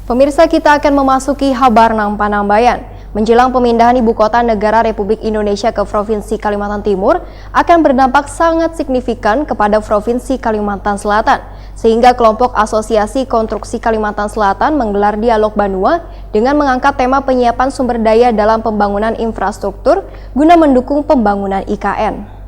Pemirsa, kita akan memasuki Habarnang Panambayan. Menjelang pemindahan ibu kota negara Republik Indonesia ke Provinsi Kalimantan Timur akan berdampak sangat signifikan kepada Provinsi Kalimantan Selatan. Sehingga kelompok Asosiasi Konstruksi Kalimantan Selatan menggelar dialog Banua dengan mengangkat tema penyiapan sumber daya dalam pembangunan infrastruktur guna mendukung pembangunan IKN.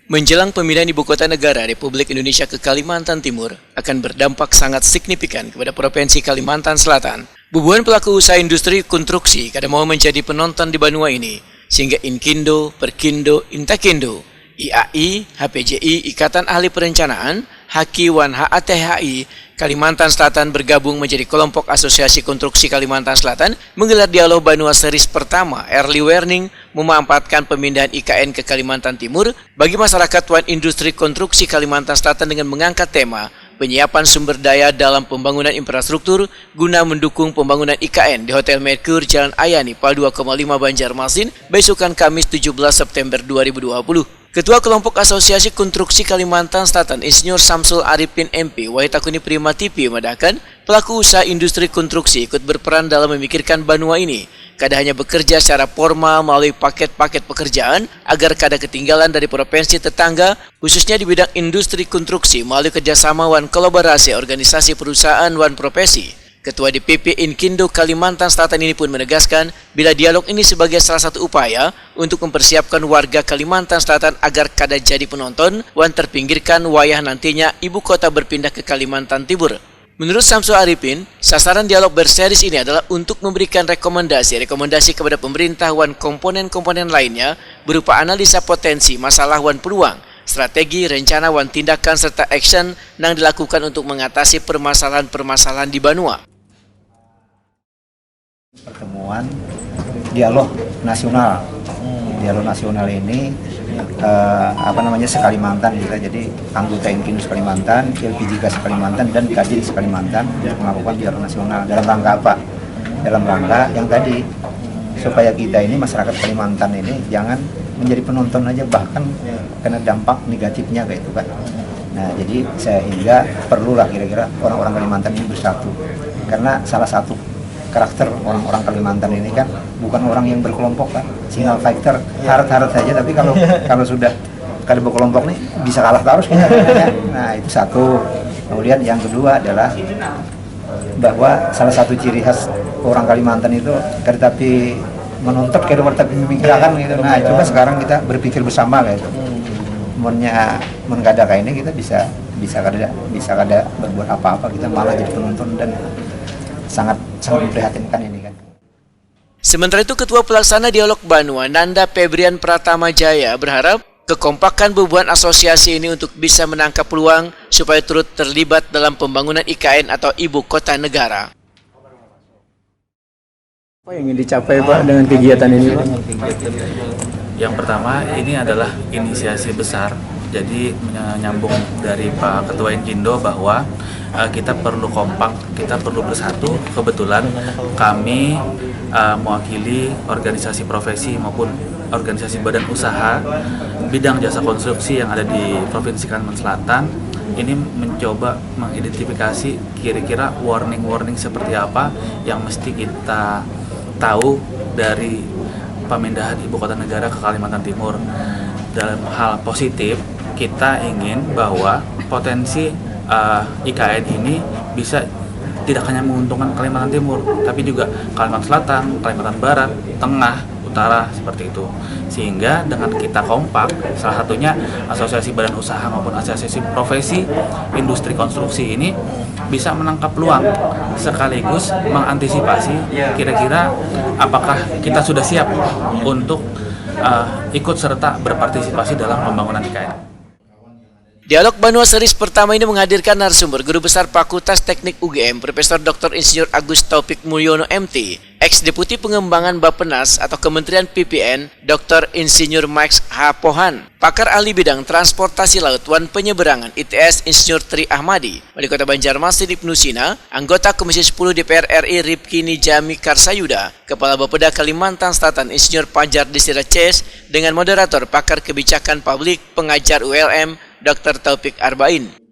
Menjelang pemindahan ibu kota negara Republik Indonesia ke Kalimantan Timur akan berdampak sangat signifikan kepada Provinsi Kalimantan Selatan. Bubuhan pelaku usaha industri konstruksi kadang mau menjadi penonton di Banua ini, sehingga Inkindo, Perkindo, Intakindo, IAI, HPJI, Ikatan Ahli Perencanaan, HAKI, Wan HATHI, Kalimantan Selatan bergabung menjadi kelompok Asosiasi Konstruksi Kalimantan Selatan menggelar dialog Banua Series pertama Early Warning memanfaatkan pemindahan IKN ke Kalimantan Timur bagi masyarakat Wan Industri Konstruksi Kalimantan Selatan dengan mengangkat tema penyiapan sumber daya dalam pembangunan infrastruktur guna mendukung pembangunan IKN di Hotel Merkur Jalan Ayani, Pal 2,5 Banjarmasin, besokan Kamis 17 September 2020. Ketua Kelompok Asosiasi Konstruksi Kalimantan Selatan, Insinyur Samsul Arifin MP, Wahitakuni Prima TV mengatakan pelaku usaha industri konstruksi ikut berperan dalam memikirkan Banua ini. Kada hanya bekerja secara formal melalui paket-paket pekerjaan agar kada ketinggalan dari provinsi tetangga, khususnya di bidang industri konstruksi melalui kerjasama wan kolaborasi organisasi perusahaan wan profesi. Ketua DPP Inkindo Kalimantan Selatan ini pun menegaskan bila dialog ini sebagai salah satu upaya untuk mempersiapkan warga Kalimantan Selatan agar kada jadi penonton wan terpinggirkan wayah nantinya ibu kota berpindah ke Kalimantan Timur. Menurut Samsul Arifin, sasaran dialog berseris ini adalah untuk memberikan rekomendasi kepada pemerintah wan komponen-komponen lainnya berupa analisa potensi, masalah wan peluang, strategi, rencana wan tindakan serta action yang dilakukan untuk mengatasi permasalahan-permasalahan di Banua. Pertemuan dialog nasional. Dialog nasional ini se-Kalimantan kita, jadi anggota Inkindo se-Kalimantan, LPG se-Kalimantan dan Kadin se-Kalimantan untuk melakukan dialog nasional. Dalam rangka apa? Dalam rangka yang tadi supaya kita ini masyarakat Kalimantan ini jangan menjadi penonton aja, bahkan kena dampak negatifnya kayak itu kan. Nah, jadi sehingga perlulah kira-kira orang-orang Kalimantan ini bersatu. Karena salah satu karakter orang-orang Kalimantan ini kan bukan orang yang berkelompok kan, single fighter, harap-harap saja, tapi kalau sudah kali berkelompok nih bisa kalah terus kita. Nah, itu satu. Kemudian yang kedua adalah bahwa salah satu ciri khas orang Kalimantan itu tetapi menonton kayak tapi memikirkan gitu. Nah, coba sekarang kita berpikir bersama kayak itu. Mengada kayak ini kita bisa kada berbuat apa-apa, kita malah jadi penonton dan sangat memprihatinkan ini kan. Sementara itu, Ketua Pelaksana Dialog Banua, Nanda Febrian Pratama Jaya, berharap kekompakan bubuhan asosiasi ini untuk bisa menangkap peluang supaya turut terlibat dalam pembangunan IKN atau Ibu Kota Negara. Apa yang ingin dicapai Pak dengan kegiatan ini Pak? Yang pertama, ini adalah inisiasi besar. Jadi menyambung dari Pak Ketua Inkindo bahwa kita perlu kompak, kita perlu bersatu. Kebetulan kami mewakili organisasi profesi maupun organisasi badan usaha bidang jasa konstruksi yang ada di Provinsi Kalimantan Selatan. Ini mencoba mengidentifikasi kira-kira warning seperti apa yang mesti kita tahu dari pemindahan ibu kota negara ke Kalimantan Timur. Dalam hal positif, kita ingin bahwa potensi IKN ini bisa tidak hanya menguntungkan Kalimantan Timur, tapi juga Kalimantan Selatan, Kalimantan Barat, Tengah, Utara, seperti itu. Sehingga dengan kita kompak, salah satunya asosiasi badan usaha maupun asosiasi profesi industri konstruksi ini bisa menangkap peluang sekaligus mengantisipasi kira-kira apakah kita sudah siap untuk ikut serta berpartisipasi dalam pembangunan IKN. Dialog Banua Series pertama ini menghadirkan narasumber Guru Besar Fakultas Teknik UGM, Profesor Dr. Insinyur Agus Taufik Mulyono MT, Ex-Deputi Pengembangan Bappenas atau Kementerian PPN, Dr. Insinyur Max H. Pohan, Pakar Ahli Bidang Transportasi Laut Wan Penyeberangan ITS Insinyur Tri Ahmadi, Wali Kota Banjarmasin Ibnu Sina, Anggota Komisi 10 DPR RI Rifki Nijami Karsayuda, Kepala Bapeda Kalimantan Selatan Insinyur Fajar Desira Ces, dengan moderator Pakar Kebijakan Publik Pengajar ULM Dr. Taufik Arbain.